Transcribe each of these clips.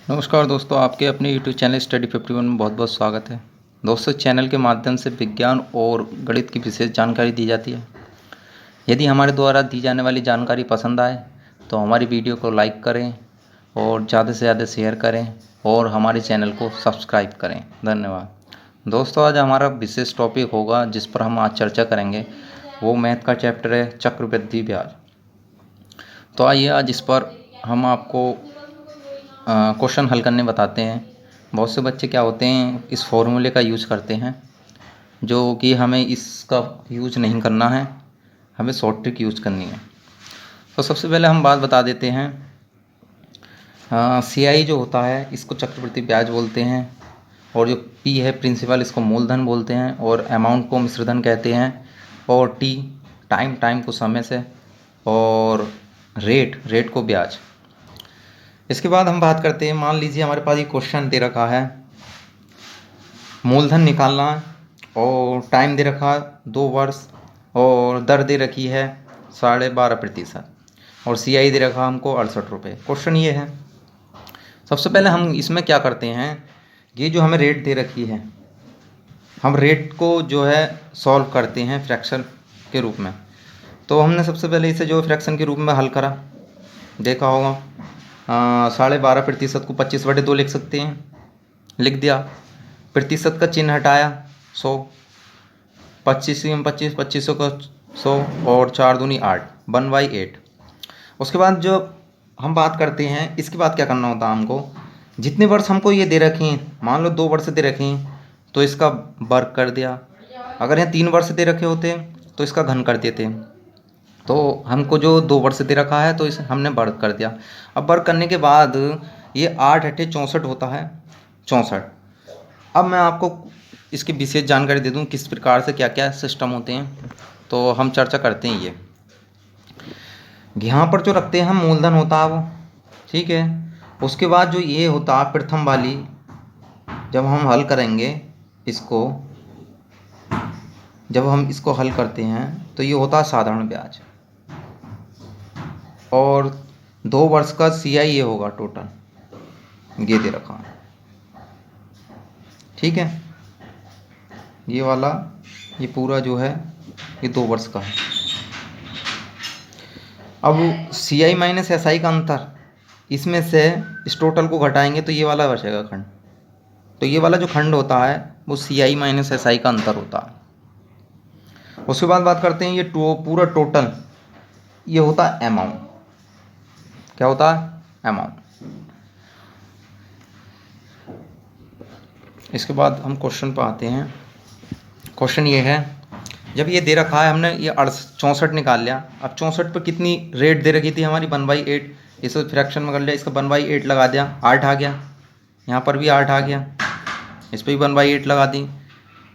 नमस्कार दोस्तों, आपके अपने यूट्यूब चैनल स्टडी 51 में बहुत बहुत स्वागत है। दोस्तों, चैनल के माध्यम से विज्ञान और गणित की विशेष जानकारी दी जाती है। यदि हमारे द्वारा दी जाने वाली जानकारी पसंद आए तो हमारी वीडियो को लाइक करें और ज़्यादा से ज़्यादा शेयर करें और हमारे चैनल को सब्सक्राइब करें। धन्यवाद। दोस्तों, आज हमारा विशेष टॉपिक होगा जिस पर हम आज चर्चा करेंगे, वो मैथ का चैप्टर है चक्रवृद्धि ब्याज। तो आइए आज इस पर हम आपको क्वेश्चन हल करने बताते हैं। बहुत से बच्चे क्या होते हैं, इस फॉर्मूले का यूज करते हैं, जो कि हमें इसका यूज नहीं करना है, हमें शॉर्ट ट्रिक यूज करनी है। तो सबसे पहले हम बात बता देते हैं। CI जो होता है इसको चक्रवृद्धि ब्याज बोलते हैं, और जो P है प्रिंसिपल, इसको मूलधन बोलते हैं, और अमाउंट को मिश्रधन कहते हैं, और T टाइम को समय से, और रेट को ब्याज। इसके बाद हम बात करते हैं, मान लीजिए हमारे पास ये क्वेश्चन दे रखा है, मूलधन निकालना है और टाइम दे रखा है 2 वर्ष, और दर दे रखी है 12.5%, और CI दे रखा हमको 68 रुपये। क्वेश्चन ये है, सबसे पहले हम इसमें क्या करते हैं, ये जो हमें रेट दे रखी है, हम रेट को जो है सॉल्व करते हैं फ्रैक्शन के रूप में। तो हमने सबसे पहले इसे जो फ्रैक्शन के रूप में हल करा, देखा होगा 12.5% को 25/2 लिख सकते हैं, लिख दिया। प्रतिशत का चिन्ह हटाया, 100, 25 में 25, 2500 का 100, और 4 दूनी 8, 1/8। उसके बाद जो हम बात करते हैं, इसके बाद क्या करना होता है हमको, जितने वर्ष हमको ये दे रखे हैं, मान लो 2 वर्ष दे रखे हैं तो इसका वर्ग कर दिया। अगर यहाँ 3 वर्ष दे रखे होते तो इसका घन कर देते। तो हमको जो 2 वर्ष दे रखा है तो इसे हमने वर्ग कर दिया। अब वर्ग करने के बाद ये 8 अट्ठे 64 होता है, 64। अब मैं आपको इसकी विशेष जानकारी दे दूं, किस प्रकार से क्या क्या सिस्टम होते हैं। तो हम चर्चा करते हैं। ये यहाँ पर जो रखते हैं हम मूलधन होता है वो, ठीक है। उसके बाद जो ये होता है प्रथम वाली, जब हम हल करेंगे इसको, जब हम इसको हल करते हैं तो ये होता है साधारण ब्याज, और 2 वर्ष का CI ये होगा टोटल, ये दे रखा है, ठीक है। ये वाला, ये पूरा जो है ये 2 वर्ष का है। अब CI माइनस SI का अंतर, इसमें से इस टोटल को घटाएंगे तो ये वाला बचेगा खंड। तो ये वाला जो खंड होता है वो CI माइनस SI का अंतर होता है। उसके बाद बात करते हैं, ये पूरा टोटल ये होता है अमाउंट। क्या होता है? अमाउंट। इसके बाद हम क्वेश्चन पर आते हैं। क्वेश्चन ये है, जब ये दे रखा है, हमने ये 64 निकाल लिया। अब 64 पर कितनी रेट दे रखी थी हमारी 1/8, इसे फ्रैक्शन में कर लिया, इसका 1/8 लगा दिया, 8 आ गया। यहाँ पर भी 8 आ गया, इस पर भी 1/8 लगा दी,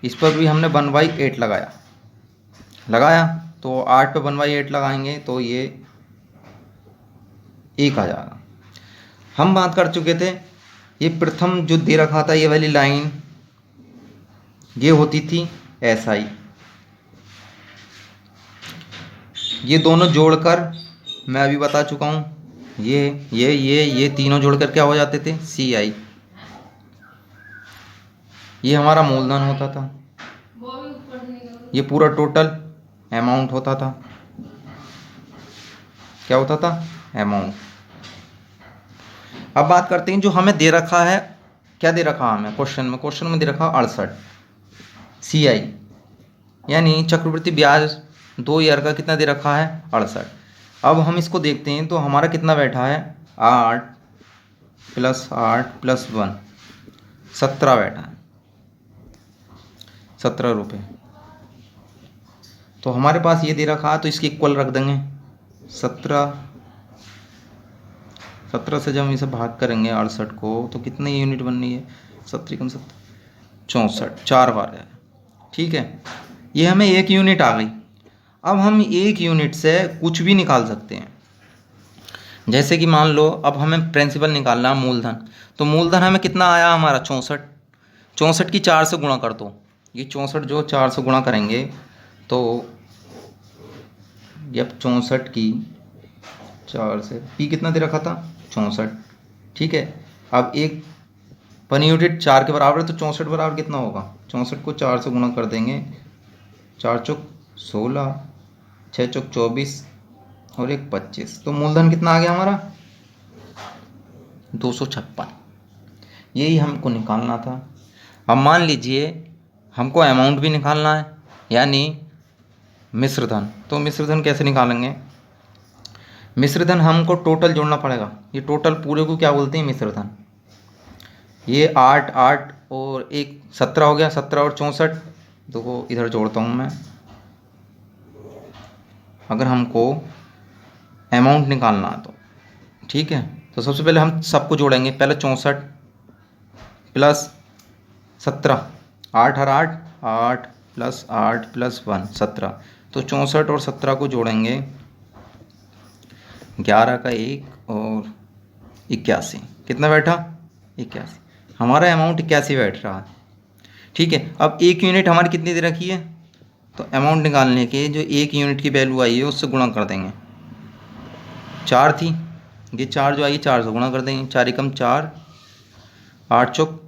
इस पर भी हमने 1/8 लगाया। तो 8 पे 1/8 लगाएंगे तो ये 1 आ जाएगा। हम बात कर चुके थे, ये प्रथम जो दे रखा था, ये वाली लाइन ये होती थी SI। ये दोनों जोड़कर मैं अभी बता चुका हूँ, ये तीनों जोड़कर क्या हो जाते थे? CI। ये हमारा मूलधन होता था, ये पूरा टोटल अमाउंट होता था। क्या होता था? अमाउंट। अब बात करते हैं, जो हमें दे रखा है, क्या दे रखा हमें क्वेश्चन में दे रखा 68 CI, यानी चक्रवृद्धि ब्याज 2 ईयर का कितना दे रखा है? 68। अब हम इसको देखते हैं तो हमारा कितना बैठा है? 8 + 8 + 1, 17 बैठा है, 17 रुपये। तो हमारे पास ये दे रखा है तो इसके इक्वल रख देंगे 17 से जब हम इसे भाग करेंगे 68 को तो कितनी यूनिट बननी है? 17 64, 4 बार है, ठीक है। ये हमें 1 यूनिट आ गई। अब हम 1 यूनिट से कुछ भी निकाल सकते हैं। जैसे कि मान लो अब हमें प्रिंसिपल निकालना है, मूलधन। तो मूलधन हमें कितना आया हमारा? 64। 64 की 4 से गुणा कर दो। ये 64 जो 4 से गुणा करेंगे तो जब 64 की 4 से, P कितना दे रखा था? 64, ठीक है। अब एक 1 यूनिट 4 के बराबर है, तो 64 बराबर कितना होगा? 64 को 4 से गुणा कर देंगे, 4 चौक 16, 6 चौक 24 और एक 25। तो मूलधन कितना आ गया हमारा? 256। यही हमको निकालना था। अब मान लीजिए हमको अमाउंट भी निकालना है, यानी मिश्रधन। तो मिश्रधन कैसे निकालेंगे? मिश्रधन हमको टोटल जोड़ना पड़ेगा। ये टोटल पूरे को क्या बोलते हैं? मिश्रधन। ये 8 8 और एक 17 हो गया, 17 और 64। देखो इधर जोड़ता हूँ मैं। अगर हमको अमाउंट निकालना है तो ठीक है, तो सबसे पहले हम सबको जोड़ेंगे। पहले 64 प्लस 17, 8 और 8, 8 प्लस 8 प्लस 1 17। तो 64 और 17 को जोड़ेंगे, 11 का 1 और 81। कितना बैठा? 81। हमारा अमाउंट 81 बैठ रहा है। ठीक है, अब 1 यूनिट हमारी कितनी दे रखी है? तो अमाउंट निकालने के जो 1 यूनिट की वैल्यू आई है उससे गुणा कर देंगे। 4 थी, ये 4 जो आई 4 से गुणा कर देंगे। 4 एकम 4, 8 चौक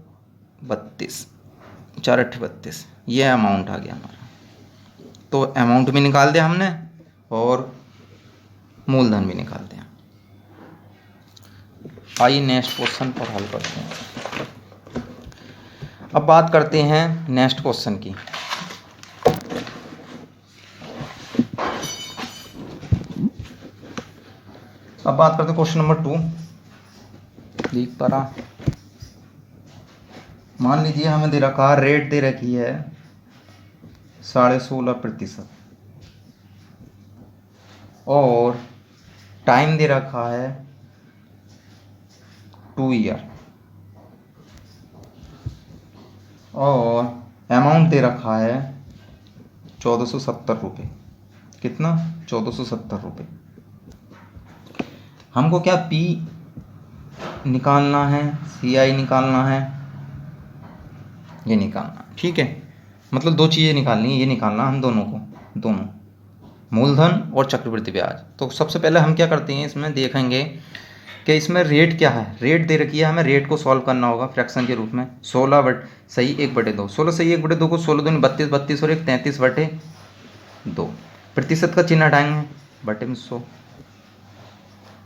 32, 4 अट्ठे 32। ये अमाउंट आ गया हमारा। तो अमाउंट भी निकाल दिया हमने और मूलधन भी निकाल दिया। आइए नेक्स्ट क्वेश्चन पर हल करते हैं। अब बात करते हैं नेक्स्ट क्वेश्चन की। अब बात करते हैं क्वेश्चन नंबर 2। देख पा रहा, मान लीजिए हमें दे रखा है, रेट दे रखी है 16.5% और टाइम दे रखा है 2 ईयर और अमाउंट दे रखा है 1470 रुपये। कितना? 1470 रुपये। हमको क्या पी निकालना है, CI निकालना है, ये निकालना है। ठीक है, मतलब 2 चीज़ें निकालनी है, ये निकालना हम दोनों को, दोनों मूलधन और चक्रवृद्धि ब्याज। तो सबसे पहले हम क्या करते हैं, इसमें देखेंगे कि इसमें रेट क्या है। रेट दे रखी है, हमें रेट को सॉल्व करना होगा फ्रैक्शन के रूप में। 16 बट सही 1/2, 16 सही 1/2 को 16 दूनी 32, 32 और एक 33/2। प्रतिशत का चिन्ह हटाएंगे, बटे में 100।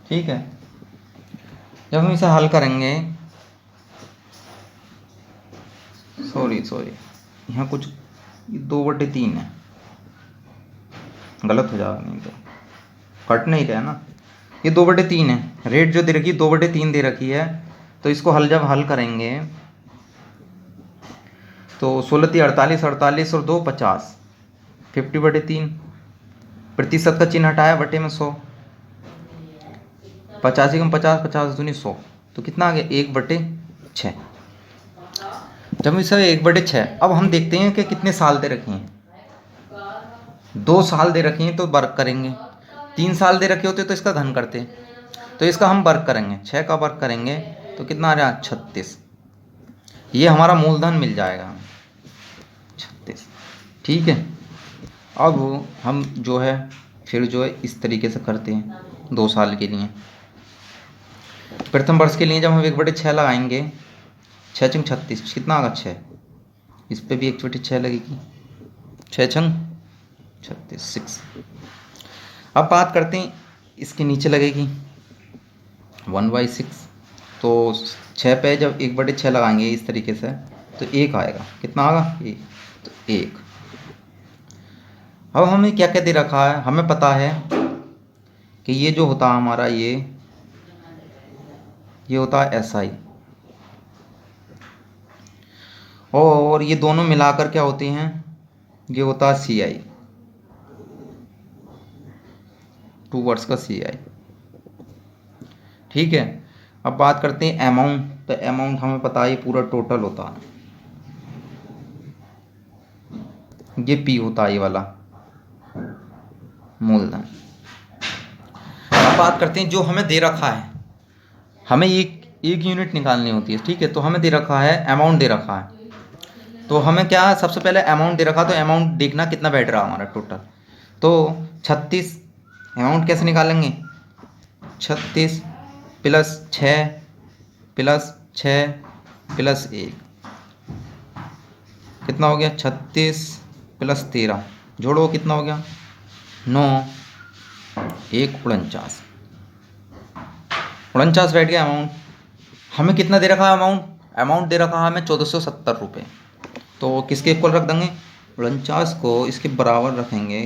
ठीक है, जब हम इसे हल करेंगे, सॉरी यहाँ कुछ 2/3 है, गलत हो जाएगा, नहीं तो कट नहीं रहा ना। ये 2/3 है। रेट जो दे रखी है 2/3 दे रखी है। तो इसको जब हल करेंगे तो 16 48, 48 और 2 50, 50/3। प्रतिशत का चिन्ह हटाया, बटे में 100। 50 कम 50, 50 दूनी 100। तो कितना आ गया? 1/6। जब इसे 1/6, अब हम देखते हैं कि कितने साल दे रखे हैं। 2 साल दे रखे हैं तो वर्ग करेंगे। 3 साल दे रखे होते तो इसका धन करते, तो इसका हम वर्ग करेंगे। 6 का वर्ग करेंगे तो कितना आ रहा है? 36। ये हमारा मूलधन मिल जाएगा, 36। ठीक है, अब हम जो है फिर जो है इस तरीके से करते हैं 2 साल के लिए। प्रथम वर्ष के लिए जब हम 1/6 लगाएंगे, 6 छंग 36, कितना आगा? 6। इस पर भी 1/6 लगेगी, 6 छंग 36। अब बात करते हैं इसके नीचे लगेगी 1/6। तो 6 पे जब 1/6 लगाएंगे इस तरीके से तो 1 आएगा। कितना आएगा? 1। तो 1। अब हमें क्या क्या दे रखा है? हमें पता है कि ये जो होता है हमारा, ये होता है SI, और ये दोनों मिलाकर क्या होते हैं? ये होता है CI, 2 वर्ष का CI। ठीक है, अब बात करते हैं अमाउंट। तो अमाउंट हमें पता है ये पूरा टोटल होता है, ये P होता है, ये वाला मूलधन। अब बात करते हैं जो हमें दे रखा है, हमें एक यूनिट निकालनी होती है। ठीक है, तो हमें दे रखा है, अमाउंट दे रखा है। तो हमें क्या, सबसे पहले अमाउंट दे रखा, तो अमाउंट देखना कितना बैठ रहा हमारा टोटल। तो 36, अमाउंट कैसे निकालेंगे? 36 प्लस 6 प्लस 6 प्लस 1 कितना हो गया? 36 प्लस 13 जोड़ो कितना हो गया? 9 1 49 49 बैठ गया अमाउंट। हमें कितना दे रखा है अमाउंट दे रखा है हमें 1470 रुपये। तो किसके इक्वल रख देंगे? 49 को इसके बराबर रखेंगे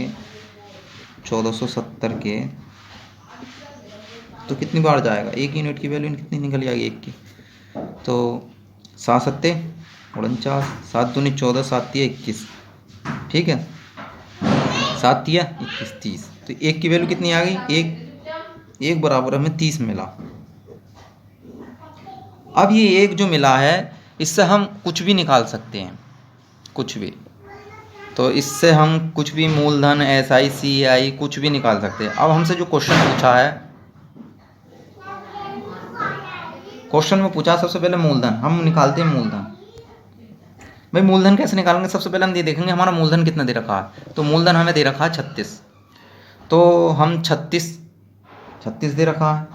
1470 के, तो कितनी बार जाएगा? एक यूनिट की वैल्यू कितनी निकल जाएगी एक की? तो 7 सत्ते 49, 7 दूनी 14, 7 तिया 21, ठीक है, 7 तिया 21 30। तो एक की वैल्यू कितनी आ गई? एक बराबर हमें 30 मिला। अब ये एक जो मिला है इससे हम कुछ भी निकाल सकते हैं, कुछ भी। तो इससे हम कुछ भी मूलधन SI CI कुछ भी निकाल सकते हैं। अब हमसे जो क्वेश्चन पूछा है, क्वेश्चन में पूछा सबसे पहले मूलधन, हम निकालते हैं मूलधन। भाई मूलधन कैसे निकालेंगे? सबसे पहले हम ये देखेंगे हमारा मूलधन कितना दे रखा है। तो मूलधन हमें दे रखा है 36, तो हम 36 दे रखा है,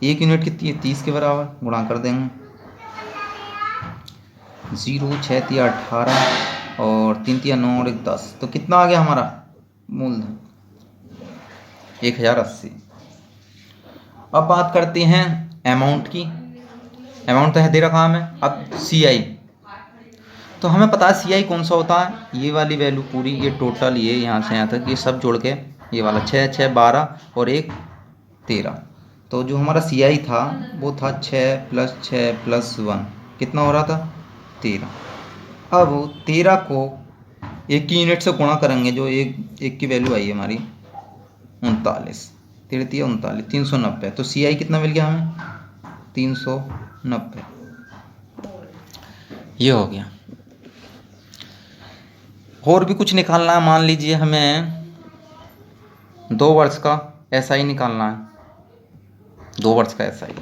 एक यूनिट कितनी है? 30 के बराबर, गुणा कर देंगे 0 6 तिया 18 और 3 तिया 9 और 1 10। तो कितना आ गया हमारा मूलधन? 1080। अब बात करते हैं अमाउंट की। अमाउंट तो है दे रखा हमें। अब CI, तो हमें पता है CI कौन सा होता है? ये वाली वैल्यू पूरी, ये टोटल, ये यहाँ से यहाँ तक, ये सब जोड़ के ये वाला 6 6 12 और 1 13। तो जो हमारा CI था वो था 6 + 1 कितना हो रहा था? 13। अब 13 को एक की यूनिट से गुणा करेंगे, जो एक की वैल्यू आई है हमारी 39, 13 39 390। तो CI कितना मिल गया हमें? 390। ये हो गया। और भी कुछ निकालना है। मान लीजिए हमें 2 वर्ष का SI निकालना है, 2 वर्ष का SI।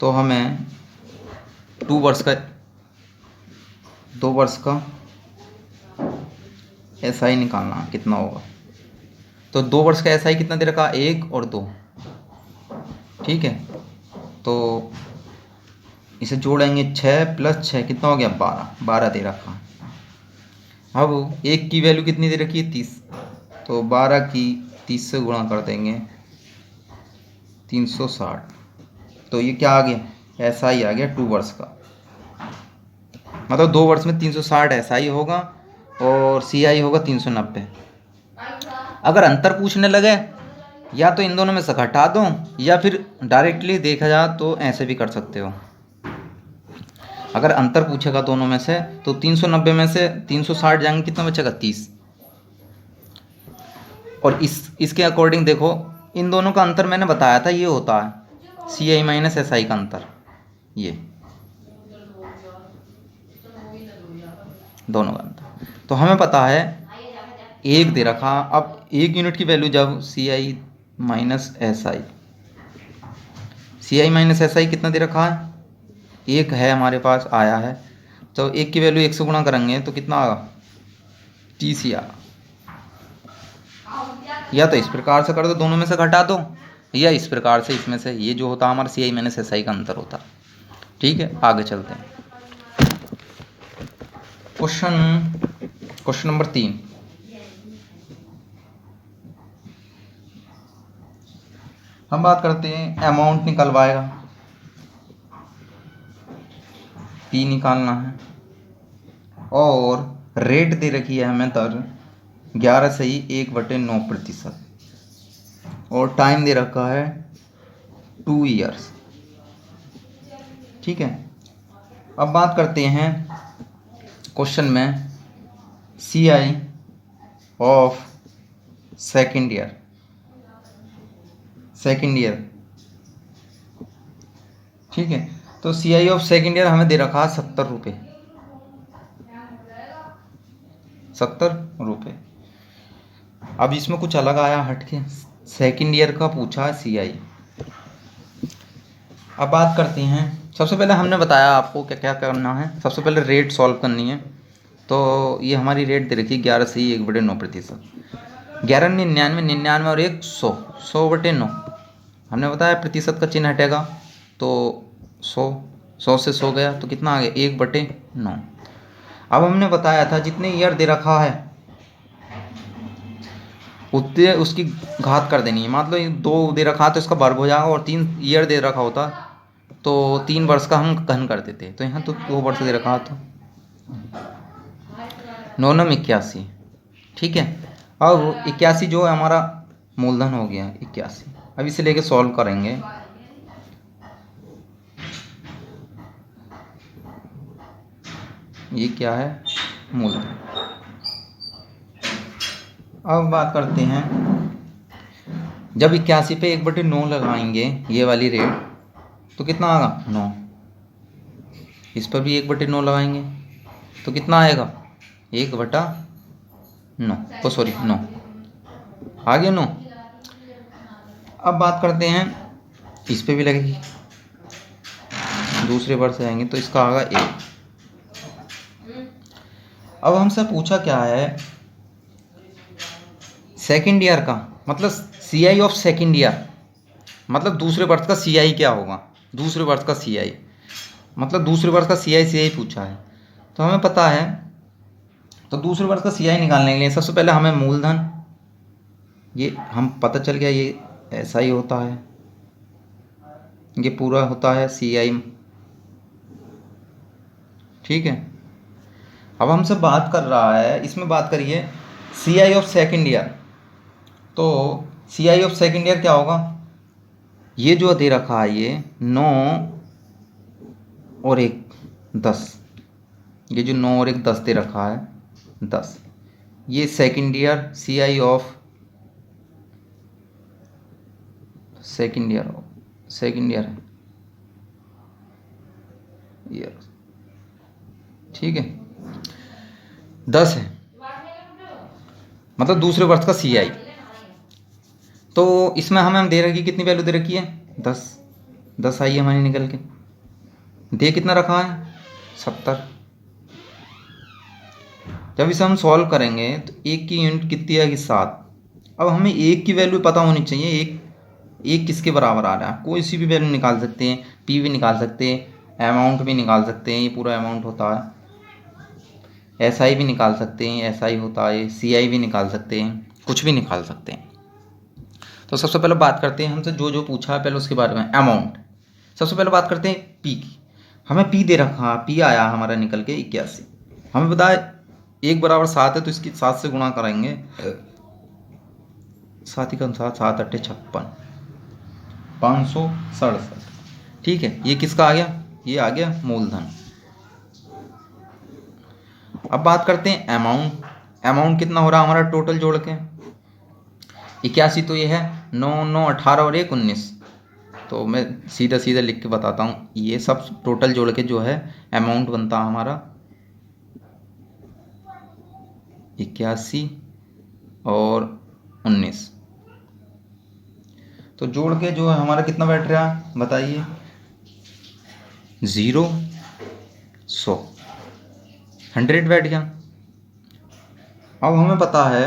तो हमें 2 वर्ष का SI निकालना है, कितना होगा? तो 2 वर्ष का SI कितना दे रखा? 1 और 2, ठीक है। तो इसे जोड़ेंगे 6 + 6 कितना हो गया? 12 दे रखा। अब एक की वैल्यू कितनी दे रखी है? 30। तो 12 की 30 से गुणा कर देंगे 360। तो ये क्या आ गया? SI आ गया 2 वर्ष का। मतलब 2 वर्ष में 360 SI होगा और CI होगा 390। अगर अंतर पूछने लगे या तो इन दोनों में से घटा दो, या फिर डायरेक्टली देखा जाए तो ऐसे भी कर सकते हो। अगर अंतर पूछेगा दोनों में से तो 390 में से 360 जाएंगे, कितना बचेगा? 30। और इसके अकॉर्डिंग देखो, इन दोनों का अंतर मैंने बताया था, ये होता है CI - SI का अंतर, ये दोनों का अंतर। तो हमें पता है 1 दे रखा। अब एक यूनिट की वैल्यू जब CI - SI कितना दे रखा है? 1 है हमारे पास, आया है। तो 1 की वैल्यू 1 से गुणा करेंगे तो कितना आएगा? 30 ही आएगा। या तो इस प्रकार से कर दो, दोनों में से घटा दो, या इस प्रकार से, इसमें से ये जो होता है हमारा CI - SI का अंतर होता। ठीक है, आगे चलते हैं। Question number 3। हम बात करते हैं अमाउंट निकलवाएगा, P निकालना है, और रेट दे रखी है हमें दर 11/1/9%, और टाइम दे रखा है 2 ईयर्स। ठीक है। अब बात करते हैं क्वेश्चन में CI ऑफ सेकेंड ईयर। ठीक है। तो CI ऑफ सेकेंड ईयर हमें दे रखा है 70 रुपये। 70 रुपये। अब इसमें कुछ अलग आया हटके, सेकेंड ईयर का पूछा है CI। अब बात करते हैं, सबसे पहले हमने बताया आपको क्या क्या करना है। सबसे पहले रेट सॉल्व करनी है। तो ये हमारी रेट दे रखी 11/1/9%। 11 99 99 और 1 100 100/9। हमने बताया प्रतिशत का चिन्ह हटेगा तो 100, 100 से 100 गया तो कितना आ गया 1/9। अब हमने बताया था जितने ईयर दे रखा है उतने उसकी घात कर देनी है। मतलब ये 2 दे रखा तो इसका वर्ग हो जाएगा, और 3 ईयर दे रखा होता तो 3 वर्ष का हम घन कर देते। तो यहाँ तो 2 वर्ष दे रखा तो 9×81। ठीक है, अब 81 जो है हमारा मूलधन हो गया 81। अब इसे लेके सॉल्व करेंगे। ये क्या है मूलधन। अब बात करते हैं, जब 81 पे 1/9 लगाएंगे ये वाली रेट तो कितना आएगा 9। इस पर भी 1/9 लगाएंगे तो कितना आएगा 1/9। ओ सॉरी 9 आ गया 9। अब बात करते हैं, इस पे भी लगेगी, दूसरे वर्ष से आएंगे तो इसका आएगा 1। अब हमसे पूछा क्या है सेकेंड ईयर का, मतलब CI ऑफ सेकेंड ईयर, मतलब दूसरे वर्ष का CI क्या होगा। दूसरे वर्ष का CI मतलब दूसरे वर्ष का CI पूछा है तो हमें पता है। तो दूसरे वर्ष का CI निकालने के लिए सबसे पहले हमें मूलधन, ये हम पता चल गया ये ऐसा ही होता है, ये पूरा होता है CI। ठीक है, अब हमसे बात कर रहा है, इसमें बात करिए CI ऑफ सेकेंड ईयर। तो CI ऑफ सेकेंड ईयर क्या होगा, ये जो दे रखा है ये 9 और 1 10, ये जो 9 और 1 10 दे रखा है 10, ये second year CI of second year है ईयर। ठीक है, 10 है मतलब दूसरे वर्ष का CI। तो इसमें हमें दे रखी कितनी वैल्यू दे रखी है 10 आई है हमारी निकल के। दे कितना रखा है 70। जब इसे हम सॉल्व करेंगे तो 1 की यूनिट कितनी आएगी 7। अब हमें 1 की वैल्यू पता होनी चाहिए, एक किसके बराबर आ रहा है। कोई सी भी वैल्यू निकाल सकते हैं, P भी निकाल सकते हैं, अमाउंट भी निकाल सकते हैं, ये पूरा अमाउंट होता है। SI भी निकाल सकते हैं, SI होता है, CI भी निकाल सकते हैं, कुछ भी निकाल सकते हैं। तो सबसे पहले बात करते हैं, हमसे जो पूछा है पहले उसके बारे में अमाउंट। सबसे पहले बात करते हैं P की। हमें P दे रखा, P आया हमारा निकल के 81। हमें पता है 1 बराबर 7 है तो इसकी 7 से गुणा करेंगे, 7 ही कम 7, 7 8 56, 567। ठीक है, ये किसका आ गया, ये आ गया मूलधन। अब बात करते हैं अमाउंट। अमाउंट कितना हो रहा है हमारा टोटल जोड़ के 81। तो ये है 9 9 18 और 1 19। तो मैं सीधा लिख के बताता हूँ, ये सब टोटल जोड़ के जो है अमाउंट बनता है हमारा 81 और 19। तो जोड़ के जो है हमारा कितना बैठ रहा है बताइए, 0 100 100 बैठ गया। अब हमें पता है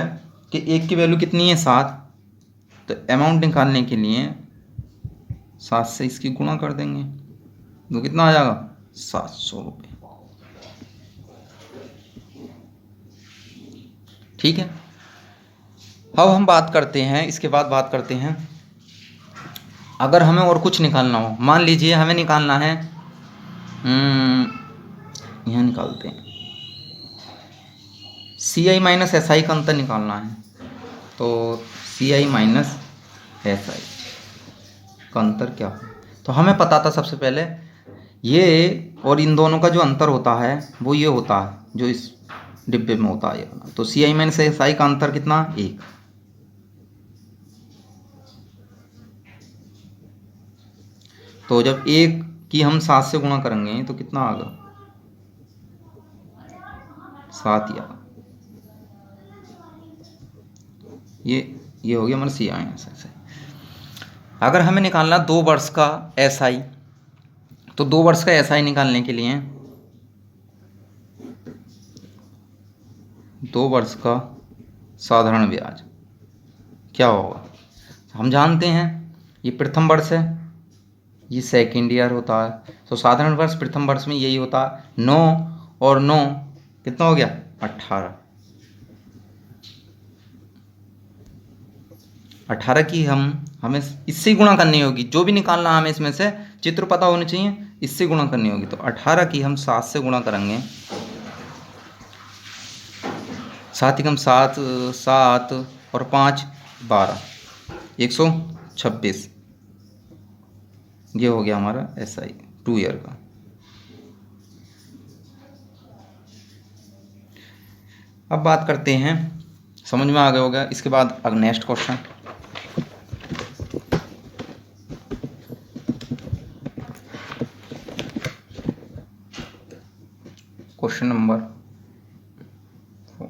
कि 1 की वैल्यू कितनी है 7। तो अमाउंट निकालने के लिए 7 से इसकी गुणा कर देंगे तो कितना आ जाएगा 700 रुपये। ठीक है, अब हम बात करते हैं, इसके बाद बात करते हैं अगर हमें और कुछ निकालना हो। मान लीजिए हमें निकालना है, यहाँ निकालते हैं CI माइनस SI का अंतर निकालना है। तो CI माइनस SI का अंतर क्या हो, तो हमें पता था सबसे पहले ये और इन दोनों का जो अंतर होता है वो ये होता है जो इस डिब्बे में होता है। तो CI माइनस SI का अंतर कितना 1। तो जब 1 की हम 7 से गुणा करेंगे तो कितना आएगा 7 ही आएगा। ये हो गया हमारा CI माइनस SI। अगर हमें निकालना 2 वर्ष का SI, तो 2 वर्ष का SI निकालने के लिए 2 वर्ष का साधारण ब्याज क्या होगा, हम जानते हैं ये प्रथम वर्ष है ये सेकेंड ईयर होता है। तो साधारण वर्ष प्रथम वर्ष में यही होता है। 9 और 9 कितना हो गया? 18। 18 की हमें इससे गुणा करनी होगी। जो भी निकालना है हमें इसमें से, चित्र पता होने चाहिए, इससे गुणा करनी होगी। तो 18 की हम 7 से गुणा करेंगे। 7 एकम 7, 7 और 5 12, 126। ये हो गया हमारा SI 2 ईयर का। अब बात करते हैं, समझ में आ गया होगा। इसके बाद अब नेक्स्ट क्वेश्चन, क्वेश्चन नंबर 4।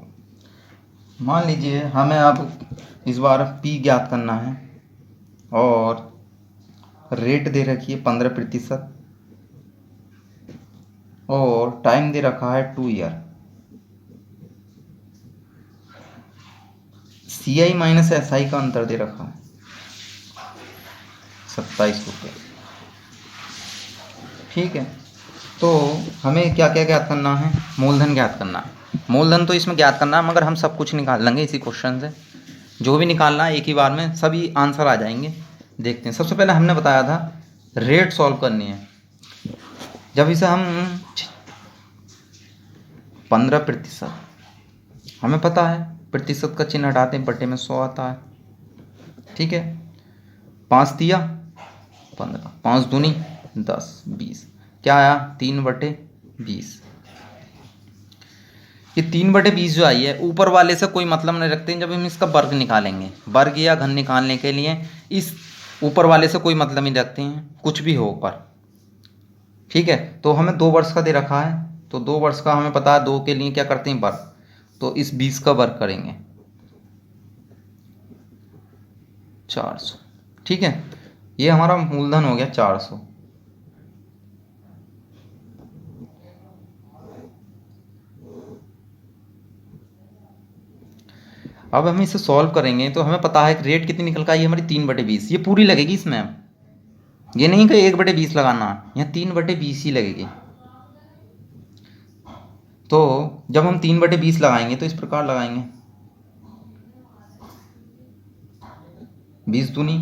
मान लीजिए हमें अब इस बार P ज्ञात करना है और रेट दे रखी है 15% और टाइम दे रखा है 2 ईयर। CI माइनस SI का अंतर दे रखा है 27 रुपये। ठीक है, तो हमें क्या क्या ज्ञात करना है? मूलधन ज्ञात करना है। मूलधन तो इसमें ज्ञात करना है, मगर हम सब कुछ निकाल लेंगे इसी क्वेश्चन से। जो भी निकालना है एक ही बार में सभी आंसर आ जाएंगे। देखते हैं। सबसे पहले हमने बताया था रेट सॉल्व करनी है। जब इसे हम 15%, हमें पता है प्रतिशत का चिन्ह हटाते हैं, बटे में 100 आता है। ठीक है, 5 दिया 15, 5 दूनी 10, 20, क्या आया? 3/20। ये 3/20 जो आई है, ऊपर वाले से कोई मतलब नहीं रखते हैं। जब हम इसका वर्ग निकालेंगे, वर्ग या घन निकालने के लिए इस ऊपर वाले से कोई मतलब नहीं रखते हैं, कुछ भी हो ऊपर। ठीक है, तो हमें 2 वर्ष का दे रखा है, तो 2 वर्ष का हमें पता है। 2 के लिए क्या करते हैं? वर्ग। तो इस 20 का वर्ग करेंगे 400। ठीक है, ये हमारा मूलधन हो गया 400। अब हम इसे सॉल्व करेंगे तो हमें पता है कि रेट कितनी निकल का आई है हमारी? 3/20। ये पूरी लगेगी इसमें, ये नहीं कि 1/20 लगाना, यहाँ 3/20 ही लगेगी। तो जब हम 3/20 लगाएंगे तो इस प्रकार लगाएंगे, 20 दूनी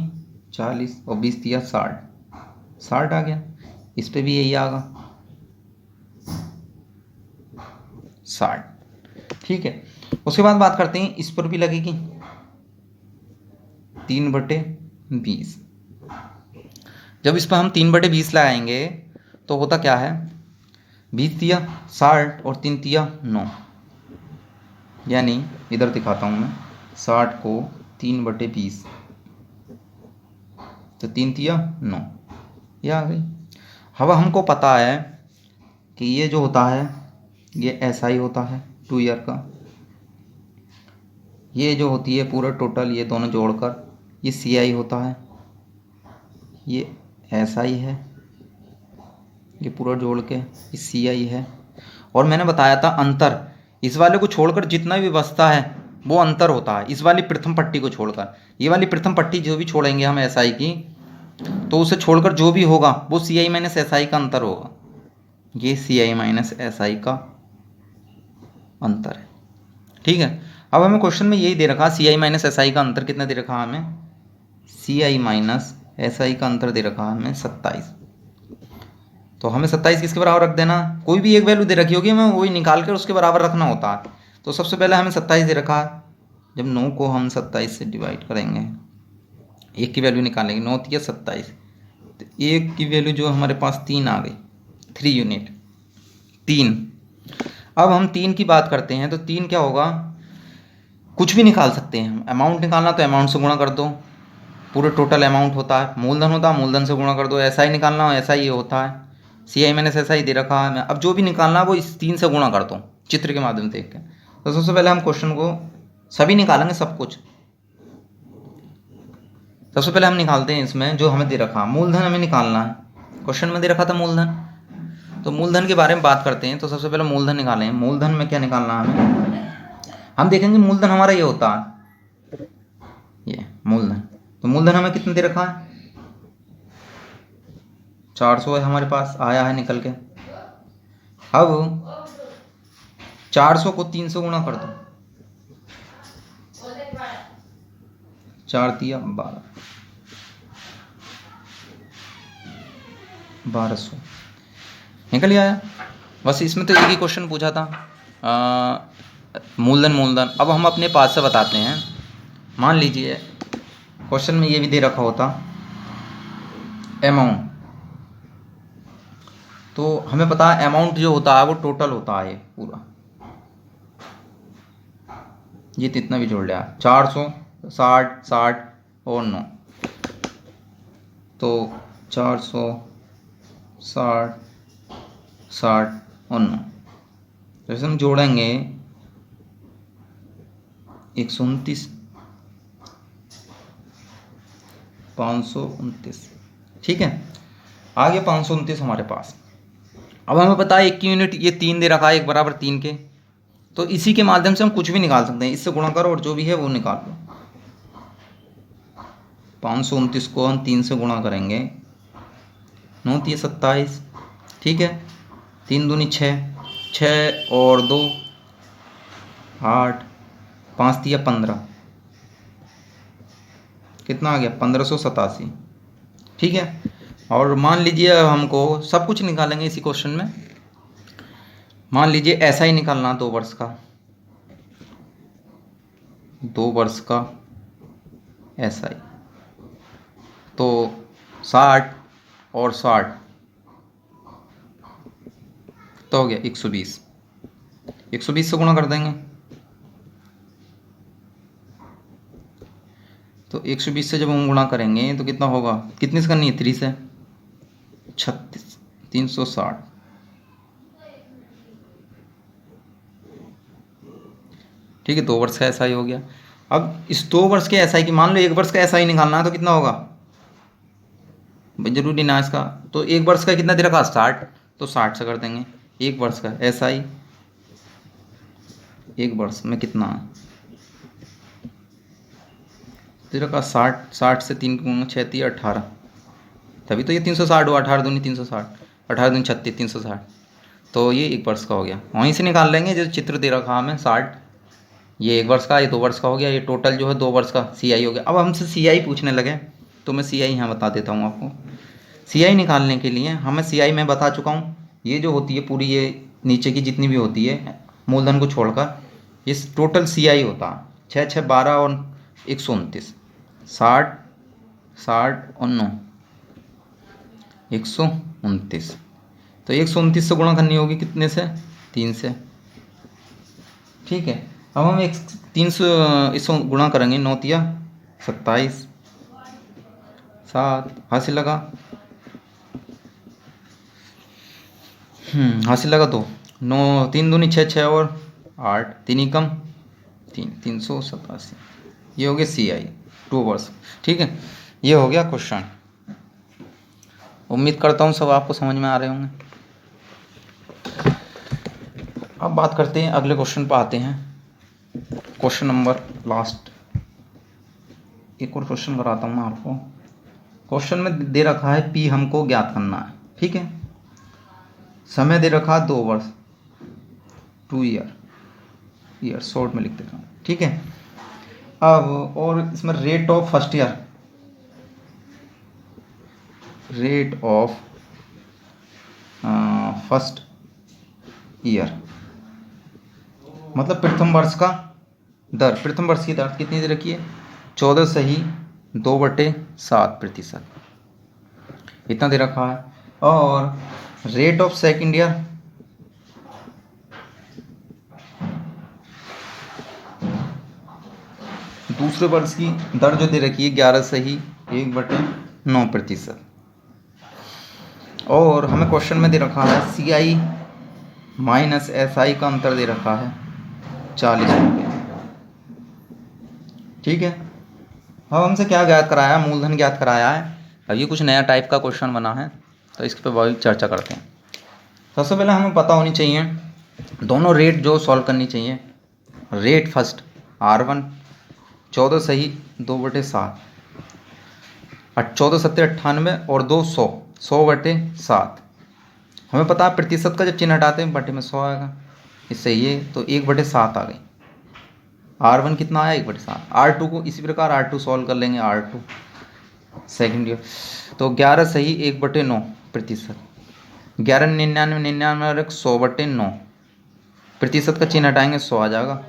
40 और 20 दिया 60, 60 आ गया। इस पे भी यही आगा 60। ठीक है, उसके बाद बात करते हैं, इस पर भी लगेगी 3/20। जब इस पर हम 3/20 लगाएंगे तो होता क्या है? 20 दिया 60 और 3 दिया 9, यानी इधर दिखाता हूँ मैं, 60 को 3/20, तो 3 दिया 9, ये आ गई। अब हमको पता है कि ये जो होता है ये SI होता है 2 ईयर का। ये जो होती है पूरा टोटल, ये दोनों जोड़कर ये CI होता है, ये SI है, ये पूरा जोड़ के ये CI है। और मैंने बताया था अंतर, इस वाले को छोड़कर जितना भी बचता है वो अंतर होता है, इस वाली प्रथम पट्टी को छोड़कर। ये वाली प्रथम पट्टी जो भी छोड़ेंगे हम SI की, तो उसे छोड़कर जो भी होगा वो CI माइनस SI का अंतर होगा। ये CI माइनस SI का अंतर है। ठीक है, अब हमें क्वेश्चन में यही दे रखा, CI माइनस SI का अंतर कितना दे रखा हमें? CI माइनस SI का अंतर दे रखा है हमें 27। तो हमें 27 किसके बराबर रख देना? कोई भी एक वैल्यू दे रखी होगी, हमें वही निकाल कर उसके बराबर रखना होता है। तो सबसे पहले हमें 27 दे रखा है। जब 9 को हम 27 से डिवाइड करेंगे, एक की वैल्यू निकालेंगे, 9 या 27, तो एक की वैल्यू जो हमारे पास 3 आ गई, 3 यूनिट 3। अब हम 3 की बात करते हैं, तो 3 क्या होगा? कुछ भी निकाल सकते हैं हम। अमाउंट निकालना तो अमाउंट से गुणा कर दो, पूरे टोटल अमाउंट होता है। मूलधन होता है, मूलधन से गुणा कर दो। SI निकालना हो, SI ये होता है। CI माइनस SI दे रखा है। अब जो भी निकालना है वो इस 3 से गुणा कर दो, चित्र के माध्यम से देख के। तो सबसे पहले हम क्वेश्चन को सभी निकालेंगे, सब कुछ। सबसे पहले हम निकालते हैं इसमें जो हमें दे रखा है, मूलधन हमें निकालना है। क्वेश्चन में दे रखा था मूलधन, तो मूलधन के बारे में बात करते हैं। तो सबसे पहले मूलधन निकालें। मूलधन में क्या निकालना है हमें? हम देखेंगे मूलधन हमारा ये होता है, ये मूलधन। तो मूलधन हमें कितना दे रखा है? 400 है हमारे पास, आया है निकल के। अब 400 को 3 से गुणा कर दो, 4 दिया 12, 1200 निकल ही आया। बस इसमें तो एक ही क्वेश्चन पूछा था, मूलधन। अब हम अपने पास से बताते हैं। मान लीजिए क्वेश्चन में ये भी दे रखा होता अमाउंट, तो हमें पता है अमाउंट जो होता है वो टोटल होता है पूरा, ये इतना भी जोड़ लिया 400, 60, 60 और 9, तो 400, 60, 60 और 9, जैसे हम जोड़ेंगे 129, 529, ठीक है, आ गया 529 हमारे पास। अब हमें पता है 1 की यूनिट ये 3 दे रखा है, 1 बराबर 3 के, तो इसी के माध्यम से हम कुछ भी निकाल सकते हैं, इससे गुणा करो और जो भी है वो निकाल लो। 529 को हम 3 से गुणा करेंगे, 9 3 27, ठीक है, 3 दूनी 6, 6 और 2 8, 5 दिया 15, कितना आ गया 1587, ठीक है। और मान लीजिए हमको सब कुछ निकालेंगे इसी क्वेश्चन में, मान लीजिए ऐसा ही निकालना 2 वर्ष का, 2 वर्ष का ऐसा ही, तो 60 और 60 तो हो गया 120, 120 से गुणा कर देंगे, तो 120 से जब हम गुणा करेंगे तो कितना होगा, कितनी से करनी है 3 से, 36, 360, ठीक है, 2 वर्ष का ऐसा ही हो गया। अब इस 2 वर्ष के ऐसा ही की मान लो 1 वर्ष का ऐसा ही निकालना है, तो कितना होगा भाई, जरूरी ना इसका, तो 1 वर्ष का कितना दे रखा 60, तो 60 से कर देंगे। 1 वर्ष का ऐसा ही 1 वर्ष में कितना दे रखा 60, 60 से 3 गुणा 6 3 18, तभी तो ये 360 हुआ, 18 दूनी 360, 18 दूनी 36, 360, तो ये 1 वर्ष का हो गया। वहीं से निकाल लेंगे जो चित्र दे रखा हमें 60, ये 1 वर्ष का, ये 2 वर्ष का हो गया, ये टोटल जो है 2 वर्ष का CI हो गया। अब हमसे CI पूछने लगे तो मैं CI यहाँ बता देता हूँ आपको। CI निकालने के लिए हमें CI मैं बता चुका हूँ, ये जो होती है पूरी, ये नीचे की जितनी भी होती है मूलधन को छोड़कर, ये टोटल CI होता है 6 6 12 और 129, 60 60 और 9, 129, तो 129 से गुणा करनी होगी कितने से, 3 से, ठीक है। अब हम 300 इसको गुणा करेंगे, 9 तिया 27, 7 हासिल लगा, हासिल लगा 2, 9 3 दूनी 6 6 और 8, 3 ही कम 3, 387, ये हो गया CI 2 वर्ष, ठीक है। ये हो गया क्वेश्चन, उम्मीद करता हूँ सब आपको समझ में आ रहे होंगे। अब बात करते हैं अगले क्वेश्चन पर आते हैं, क्वेश्चन नंबर लास्ट, एक और क्वेश्चन कराता हूँ मैं आपको। क्वेश्चन में दे रखा है P हमको ज्ञात करना है, ठीक है, समय दे रखा है 2 वर्ष, 2 ईयर शॉर्ट में लिख देता हूँ, ठीक है। अब और इसमें rate of first year, rate of first year मतलब प्रथम वर्ष का दर, प्रथम वर्ष की दर कितनी दे रखी है, 14/2/7%, इतना दे रखा है। और रेट ऑफ सेकंड ईयर, दूसरे वर्ष की दर जो दे रखी है 11/1/9%। और हमें क्वेश्चन में दे रखा है CI माइनस SI का अंतर दे रखा है 40 रुपये, ठीक है। अब हमसे क्या ज्ञात कराया, मूलधन ज्ञात कराया है। अब ये कुछ नया टाइप का क्वेश्चन बना है, तो इस पर बहुत चर्चा करते हैं। सबसे पहले हमें पता होनी चाहिए दोनों रेट जो सॉल्व करनी चाहिए। रेट फर्स्ट R1 14/2/7, 14 7 98 और 2 100, 100/7। हमें पता है प्रतिशत का जब चिन्ह हटाते हैं बटे में 100 आएगा, इससे ये तो 1/7 आ गई। R1 कितना आया 1/7। R2 को इसी प्रकार R2 सॉल्व कर लेंगे। R2 सेकेंड ईयर तो 11 सही 1/9 प्रतिशत। 11 99 और 100/9 प्रतिशत का चिन्ह हटाएंगे 100 आ जाएगा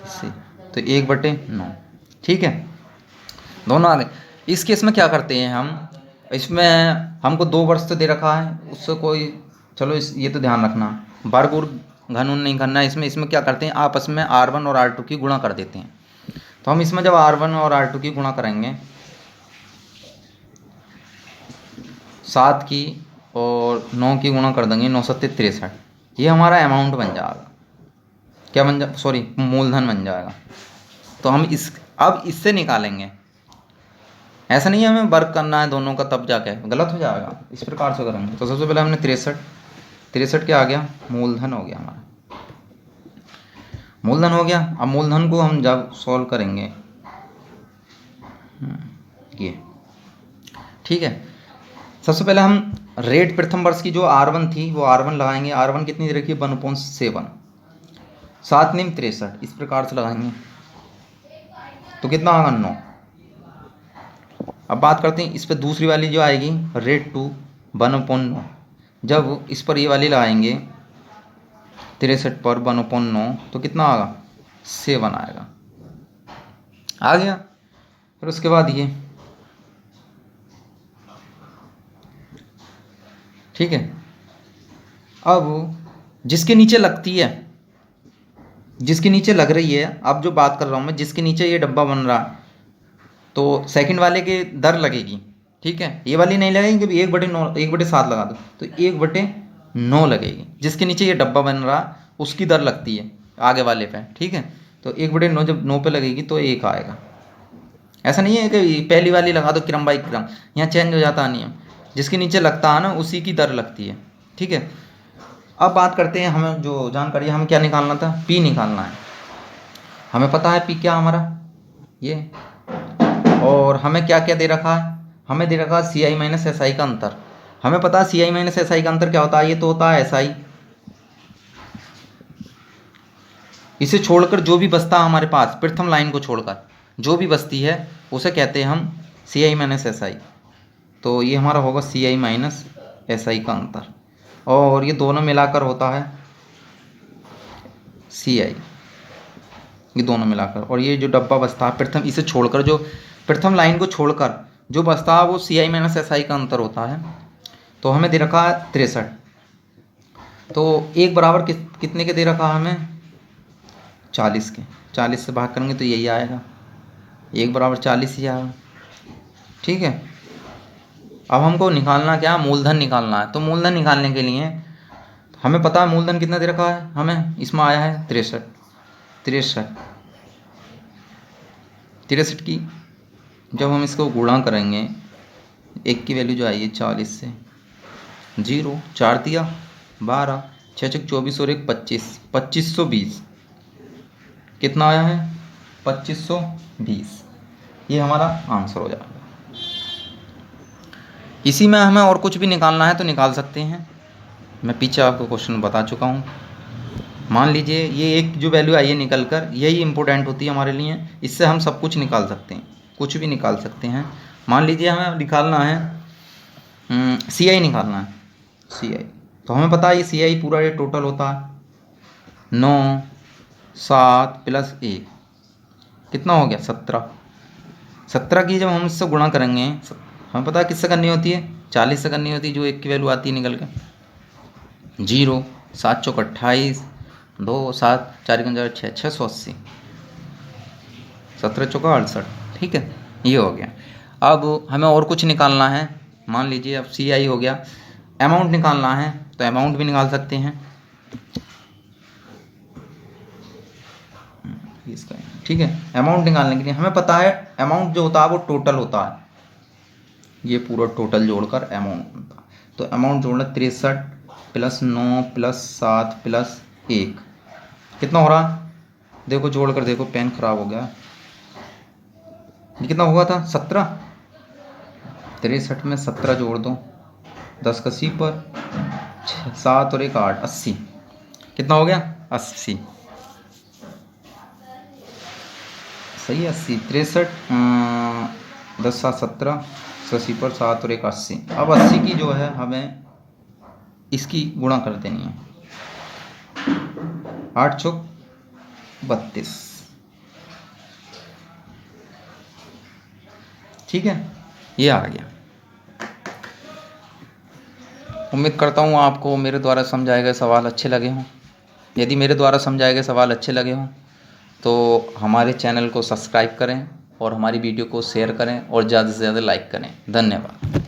इससे, तो 1/9। ठीक है, दोनों आ गए। इस केस में क्या करते हैं हम, इसमें हमको 2 वर्ष तो दे रखा है, उससे कोई चलो ये तो ध्यान रखना, वर्ग और घन नहीं करना है इसमें। इसमें क्या करते हैं आपस में R1 और R2 की गुणा कर देते हैं। तो हम इसमें जब R1 और R2 की गुणा करेंगे 7 की और 9 की गुणा कर देंगे, 9 7 63, ये हमारा अमाउंट बन जाएगा। क्या बन जा सॉरी मूलधन बन जाएगा। तो हम अब इससे निकालेंगे, ऐसा नहीं है हमें वर्ग करना है दोनों का तब जाके, गलत हो जाएगा। इस प्रकार से करेंगे। तो सबसे पहले हमने 63 क्या आ गया, मूलधन हो गया हमारा, मूलधन हो गया। अब मूलधन को हम जब सॉल्व करेंगे ये, ठीक है। सबसे पहले हम रेट प्रथम वर्ष की जो R1 थी वो R1 लगाएंगे। R1 कितनी दे रखी है 1/7, 7 9 63, इस प्रकार से लगाएंगे तो कितना आएगा 9। अब बात करते हैं इस पर दूसरी वाली जो आएगी रेट 2 1/9, जब इस पर ये वाली लगाएंगे 63 पर 1/9 तो कितना आएगा 7 आएगा, आ गया। फिर उसके बाद ये, ठीक है। अब जिसके नीचे लगती है, जिसके नीचे लग रही है, अब जो बात कर रहा हूँ मैं, जिसके नीचे ये डब्बा बन रहा है तो सेकंड वाले के दर लगेगी, ठीक है। ये वाली नहीं लगेगी क्योंकि 1/9 1/7 लगा दो तो 1/9 लगेगी। जिसके नीचे ये डब्बा बन रहा उसकी दर लगती है आगे वाले पे, ठीक है। तो 1/9 जब 9 पे लगेगी तो 1 आएगा। ऐसा नहीं है कि पहली वाली लगा दो क्रम बाई क्रम, यहाँ चेंज हो जाता है नियम। जिसके नीचे लगता है ना उसी की दर लगती है, ठीक है। अब बात करते हैं, हमें जो जानकारी हमें क्या निकालना था, P निकालना है। हमें पता है P क्या हमारा ये, और हमें क्या क्या दे रखा है, हमें दे रखा है CI - SI का अंतर। हमें पता है CI - SI का अंतर क्या होता है, ये तो होता है SI। इसे छोड़कर जो भी बचता है हमारे पास, प्रथम लाइन को छोड़कर जो भी बचती है उसे कहते हैं हम CI - SI। तो ये हमारा होगा CI - SI का अंतर, और ये दोनों मिलाकर होता है CI, ये दोनों मिलाकर। और ये जो डब्बा बचता है प्रथम, इसे छोड़कर जो प्रथम लाइन को छोड़कर जो बचता है वो CI - SI का अंतर होता है। तो हमें दे रखा है 63, तो 1 बराबर कितने के दे रखा है हमें 40 के। 40 से भाग करेंगे तो यही आएगा, 1 बराबर 40 ही आएगा, ठीक है। अब हमको निकालना क्या, मूलधन निकालना है। तो मूलधन निकालने के लिए हमें पता है मूलधन कितना दे रखा है हमें, इसमें आया है 63 की जब हम इसको गुणा करेंगे, 1 की वैल्यू जो आई है 40 से, 0 4 दिया 12 6 6 24 और 1 25, 2520 कितना आया है 2520, ये हमारा आंसर हो जाएगा। इसी में हमें और कुछ भी निकालना है तो निकाल सकते हैं, मैं पीछे आपको क्वेश्चन बता चुका हूँ। मान लीजिए ये एक जो वैल्यू आई है निकल कर, यही इंपॉर्टेंट होती है हमारे लिए, इससे हम सब कुछ निकाल सकते हैं, कुछ भी निकाल सकते हैं। मान लीजिए हमें निकालना है CI निकालना है, CI। तो हमें पता है ये CI पूरा ये टोटल होता है 9 7 + 1 कितना हो गया 17 की जब हम इससे गुणा करेंगे, हमें पता है किससे करनी होती है 40 से करनी होती है, जो 1 की वैल्यू आती है निकल के, 0 7 चौक 28 2 7 4 6 680 17 चौका 68, ठीक है, ये हो गया। अब हमें और कुछ निकालना है, मान लीजिए अब CI हो गया, अमाउंट निकालना है तो अमाउंट भी निकाल सकते हैं इसका, ठीक है। अमाउंट निकालने के लिए हमें पता है अमाउंट जो होता है वो टोटल होता है, ये पूरा टोटल जोड़कर अमाउंट होता है। तो अमाउंट जोड़ना 63 + 9 + 7 + 1 कितना हो रहा, देखो जोड़कर देखो, पेन खराब हो गया, ये कितना हुआ था 17, 63 में 17 जोड़ दो 10 का सिपर 7 और 1 8, 80। कितना हो गया? 80। सही है, 80। 63 10 7 17, 80 पर 7 और 1 80। अब 80 की जो है हमें इसकी गुणा कर देनी है। 8 चौक 32। ठीक है, ये आ गया। उम्मीद करता हूँ आपको मेरे द्वारा समझाए गए सवाल अच्छे लगे हों। यदि मेरे द्वारा समझाए गए सवाल अच्छे लगे हों तो हमारे चैनल को सब्सक्राइब करें और हमारी वीडियो को शेयर करें और ज़्यादा से ज़्यादा लाइक करें। धन्यवाद।